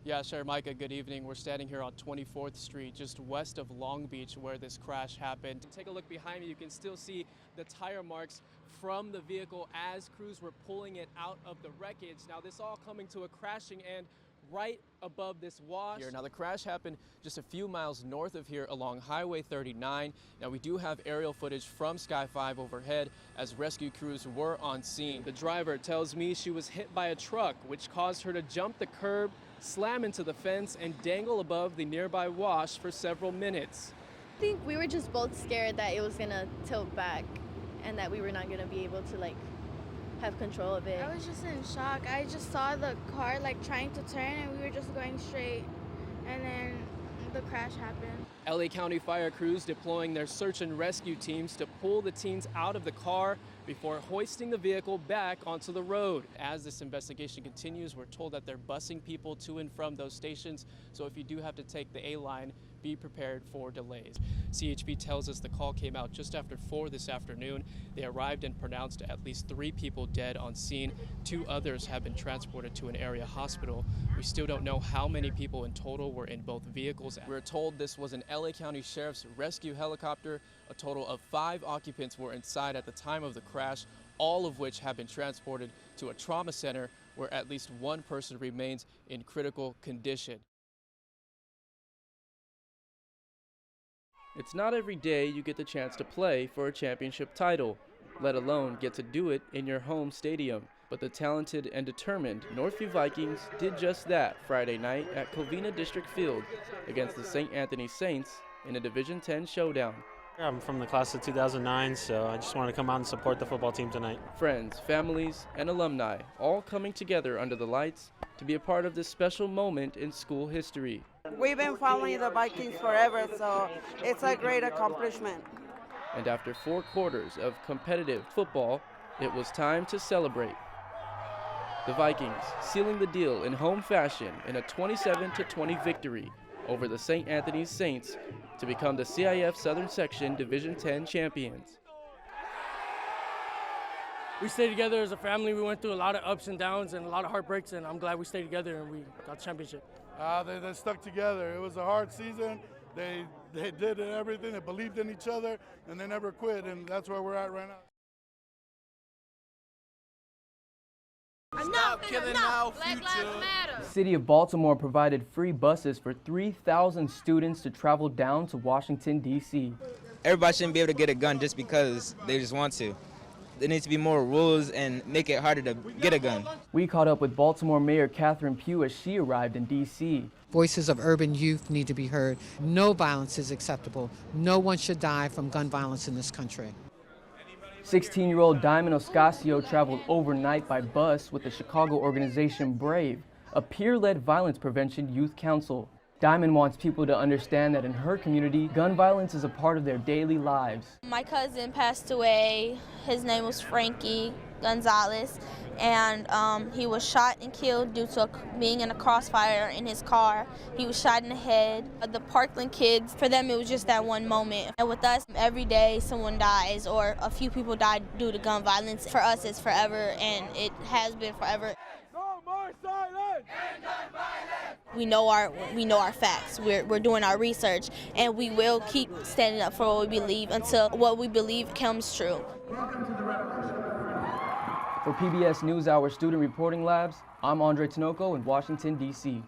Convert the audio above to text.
Yeah, sure, Micah, good evening. We're standing here on 24th Street, just west of Long Beach, where this crash happened. Take a look behind me. You can still see the tire marks from the vehicle as crews were pulling it out of the wreckage. Now, this all coming to a crashing end right above this wash. Now, the crash happened just a few miles north of here along Highway 39. Now, we do have aerial footage from Sky 5 overhead as rescue crews were on scene. The driver tells me she was hit by a truck, which caused her to jump the curb, slam into the fence, and dangle above the nearby wash for several minutes. I think we were just both scared that it was gonna tilt back and that we were not gonna be able to have control of it. I was just in shock. I just saw the car trying to turn and we were just going straight, and then the crash happened. LA County fire crews deploying their search and rescue teams to pull the teens out of the car before hoisting the vehicle back onto the road. As this investigation continues, we're told that they're busing people to and from those stations, so if you do have to take the A line, be prepared for delays. CHP tells us the call came out just after 4 this afternoon. They arrived and pronounced at least 3 people dead on scene. 2 others have been transported to an area hospital. We still don't know how many people in total were in both vehicles. We're told this was an LA County Sheriff's rescue helicopter. A total of 5 occupants were inside at the time of the crash, all of which have been transported to a trauma center where at least 1 person remains in critical condition. It's not every day you get the chance to play for a championship title, let alone get to do it in your home stadium. But the talented and determined Northview Vikings did just that Friday night at Covina District Field against the St. Anthony Saints in a Division X showdown. I'm from the class of 2009, so I just want to come out and support the football team tonight. Friends, families, and alumni all coming together under the lights to be a part of this special moment in school history. We've been following the Vikings forever, so it's a great accomplishment. And after 4 quarters of competitive football, it was time to celebrate. The Vikings sealing the deal in home fashion in a 27-20 victory over the St. Anthony's Saints to become the CIF Southern Section Division X champions. We stayed together as a family. We went through a lot of ups and downs and a lot of heartbreaks, and I'm glad we stayed together and we got the championship. They stuck together. It was a hard season. They did everything. They believed in each other, and they never quit, and that's where we're at right now. Stop killing our future. The city of Baltimore provided free buses for 3,000 students to travel down to Washington, D.C. Everybody shouldn't be able to get a gun just because they just want to. There needs to be more rules and make it harder to get a gun. We caught up with Baltimore Mayor Catherine Pugh as she arrived in D.C. Voices of urban youth need to be heard. No violence is acceptable. No one should die from gun violence in this country. 16-year-old Diamond Oscasio traveled overnight by bus with the Chicago organization Brave, a peer-led violence prevention youth council. Diamond wants people to understand that in her community, gun violence is a part of their daily lives. My cousin passed away. His name was Frankie Gonzalez, and he was shot and killed due to being in a crossfire in his car. He was shot in the head. The Parkland kids, for them it was just that one moment. And with us, every day someone dies or a few people die due to gun violence. For us, it's forever, and it has been forever. No more silence! We know our facts. We're doing our research, and we will keep standing up for what we believe until what we believe comes true. For PBS NewsHour Student Reporting Labs, I'm Tinoco in Washington, D.C.